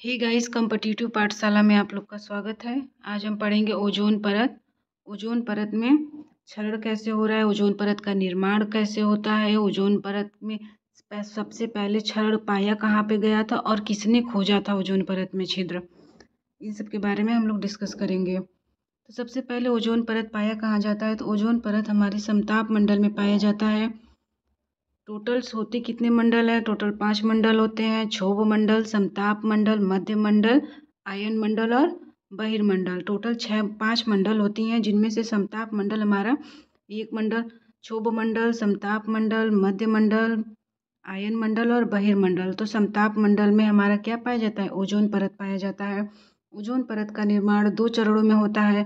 Hey guys, competitive पाठशाला में आप लोग का स्वागत है। आज हम पढ़ेंगे ओजोन परत। ओजोन परत में क्षरण कैसे हो रहा है, ओजोन परत का निर्माण कैसे होता है, ओजोन परत में सबसे पहले क्षरण पाया कहाँ पे गया था और किसने खोजा था ओजोन परत में छिद्र, इन सब के बारे में हम लोग डिस्कस करेंगे। तो सबसे पहले ओजोन परत पाया कहाँ जाता है, तो ओजोन परत हमारे समताप मंडल में पाया जाता है। टोटल्स होते कितने मंडल हैं? टोटल 5 मंडल होते हैं। क्षोभ मंडल, समताप मंडल, मध्य मंडल, आयन मंडल और बहिर्मंडल। टोटल 5 मंडल होती हैं, जिनमें से समताप मंडल हमारा एक मंडल, क्षोभ मंडल, समताप मंडल, मध्य मंडल, आयन मंडल और बहिर्मंडल। तो समताप मंडल में हमारा क्या पाया जाता है? ओजोन परत पाया जाता है। ओजोन परत का निर्माण 2 चरणों में होता है।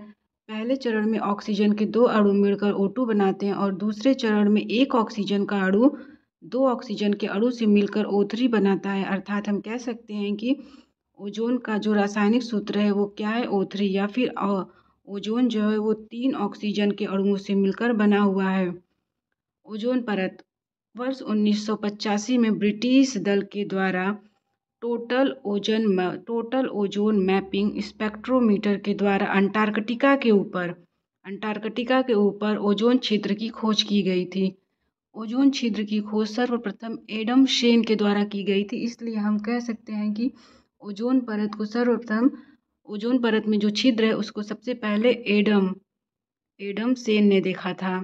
पहले चरण में ऑक्सीजन के 2 अणु मिलकर O2 बनाते हैं और दूसरे चरण में एक ऑक्सीजन का अणु 2 ऑक्सीजन के अणु से मिलकर O3 बनाता है। अर्थात हम कह सकते हैं कि ओजोन का जो रासायनिक सूत्र है वो क्या है? O3। या फिर ओजोन जो है वो 3 ऑक्सीजन के अणुओं से मिलकर बना हुआ है। ओजोन परत वर्ष 1985 में ब्रिटिश दल के द्वारा टोटल ओजोन मैपिंग स्पेक्ट्रोमीटर के द्वारा अंटार्कटिका के ऊपर ओजोन छिद्र की खोज की गई थी। ओजोन छिद्र की खोज सर्वप्रथम एडम शेन के द्वारा की गई थी। इसलिए हम कह सकते हैं कि ओजोन परत में जो छिद्र है उसको सबसे पहले एडम शेन ने देखा था।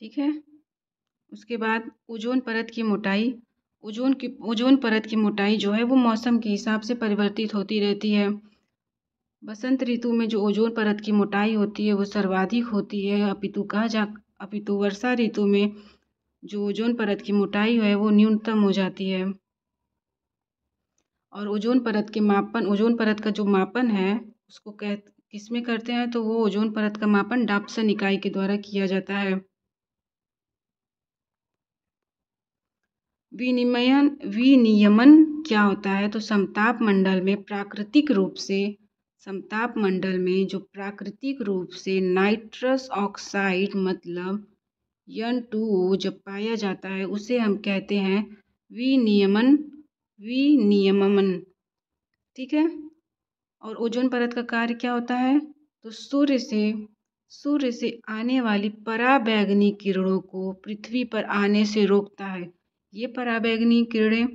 ठीक है। उसके बाद ओजोन परत की मोटाई, ओजोन परत की मोटाई जो है वो मौसम के हिसाब से परिवर्तित होती रहती है। बसंत ऋतु में जो ओजोन परत की मोटाई होती है वो सर्वाधिक होती है, अपितु वर्षा ऋतु में जो ओजोन परत की मोटाई है वो न्यूनतम हो जाती है। और ओजोन परत का जो मापन है उसको किसमें करते हैं? तो वो ओजोन परत का मापन डाप्सन इकाई के द्वारा किया जाता है। विनियमन क्या होता है? तो समताप मंडल में जो प्राकृतिक रूप से नाइट्रस ऑक्साइड मतलब N2O जब पाया जाता है उसे हम कहते हैं विनियमन। ठीक है। और ओजोन परत का कार्य क्या होता है? तो सूर्य से आने वाली पराबैंगनी किरणों को पृथ्वी पर आने से रोकता है। ये पराबैंगनी किरणें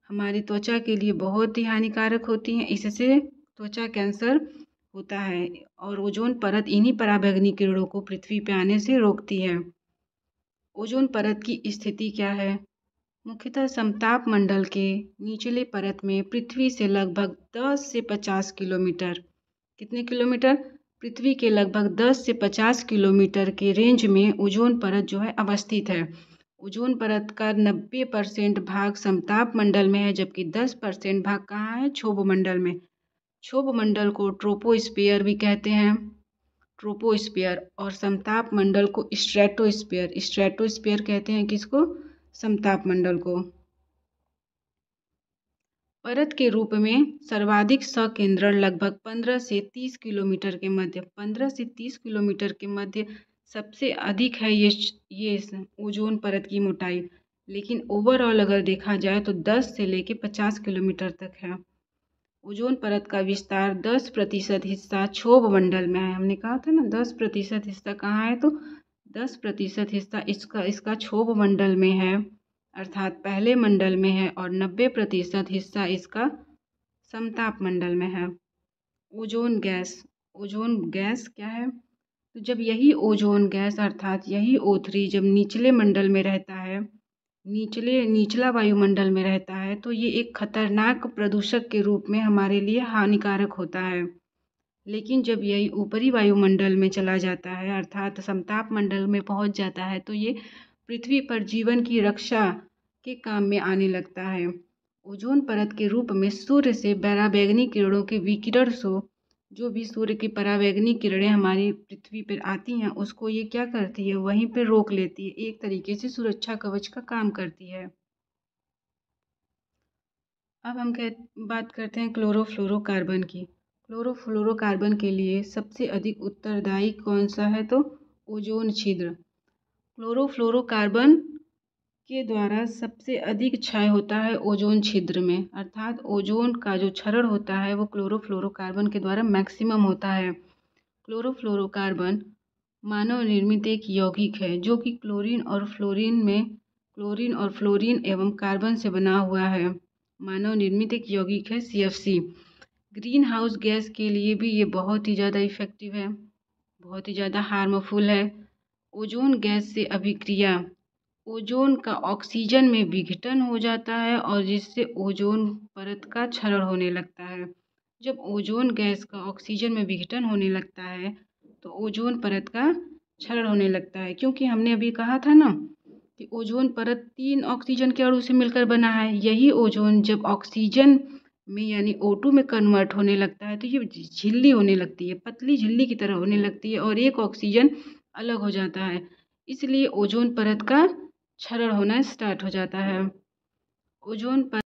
हमारी त्वचा के लिए बहुत ही हानिकारक होती हैं, इससे त्वचा कैंसर होता है और ओजोन परत इन्हीं पराबैंगनी किरणों को पृथ्वी पर आने से रोकती है। ओजोन परत की स्थिति क्या है? मुख्यतः समताप मंडल के निचले परत में पृथ्वी से लगभग 10 से 50 किलोमीटर, कितने किलोमीटर? पृथ्वी के लगभग 10 से 50 किलोमीटर के रेंज में ओजोन परत जो है अवस्थित है। ओजोन परत का 90% भाग समताप मंडल में है, जबकि 10% भाग कहाँ है? क्षोभ मंडल में। क्षोभ मंडल को ट्रोपोस्फियर भी कहते हैं, ट्रोपोस्फियर, और समताप मंडल को स्ट्रेटोस्फियर कहते हैं। किसको? समताप मंडल को। परत के रूप में सर्वाधिक सकेंद्रण लगभग 15 से 30 किलोमीटर के मध्य सबसे अधिक है ये ओजोन परत की मोटाई। लेकिन ओवरऑल अगर देखा जाए तो 10 से लेकर 50 किलोमीटर तक है। ओजोन परत का विस्तार 10% हिस्सा क्षोभ मंडल में है। हमने कहा था ना 10% हिस्सा कहाँ है? तो 10% हिस्सा इसका क्षोभ मंडल में है, अर्थात पहले मंडल में है, और 90% हिस्सा इसका समताप मंडल में है। ओजोन गैस क्या है? तो जब यही ओजोन गैस अर्थात यही O3 जब निचले मंडल में रहता है, निचला वायुमंडल में रहता है, तो ये एक खतरनाक प्रदूषक के रूप में हमारे लिए हानिकारक होता है। लेकिन जब यही ऊपरी वायुमंडल में चला जाता है अर्थात समताप मंडल में पहुंच जाता है तो ये पृथ्वी पर जीवन की रक्षा के काम में आने लगता है। ओजोन परत के रूप में सूर्य से पराबैंगनी किरणों के विकिरण से जो भी सूर्य की पराबैंगनी किरणें हमारी पृथ्वी पर आती हैं उसको ये क्या करती है? वहीं पर रोक लेती है, एक तरीके से सुरक्षा कवच का काम करती है। अब हम बात करते हैं क्लोरोफ्लोरोकार्बन की। क्लोरोफ्लोरोकार्बन के लिए सबसे अधिक उत्तरदायी कौन सा है? तो ओजोन छिद्र। क्लोरोफ्लोरोकार्बन के द्वारा सबसे अधिक क्षय होता है ओजोन छिद्र में, अर्थात ओजोन का जो क्षरण होता है वो क्लोरोफ्लोरोकार्बन के द्वारा मैक्सिमम होता है। क्लोरोफ्लोरोकार्बन मानव निर्मित एक यौगिक है जो कि क्लोरीन और फ्लोरीन एवं कार्बन से बना हुआ है। मानव निर्मित एक यौगिक है CFC। ग्रीन हाउस गैस के लिए भी ये बहुत ही ज़्यादा इफ़ेक्टिव है, बहुत ही ज़्यादा हार्मफुल है। ओजोन गैस से अभिक्रिया ओजोन का ऑक्सीजन में विघटन हो जाता है और जिससे ओजोन परत का क्षरण होने लगता है। जब ओजोन गैस का ऑक्सीजन में विघटन होने लगता है तो ओजोन परत का क्षरण होने लगता है, क्योंकि हमने अभी कहा था ना कि ओजोन परत 3 ऑक्सीजन के अणु से मिलकर बना है। यही ओजोन जब ऑक्सीजन में यानी O2 में कन्वर्ट होने लगता है तो ये झिल्ली होने लगती है, पतली झिल्ली की तरह होने लगती है और एक ऑक्सीजन अलग हो जाता है। इसलिए ओजोन परत का क्षरण होना स्टार्ट हो जाता है। ओजोन परत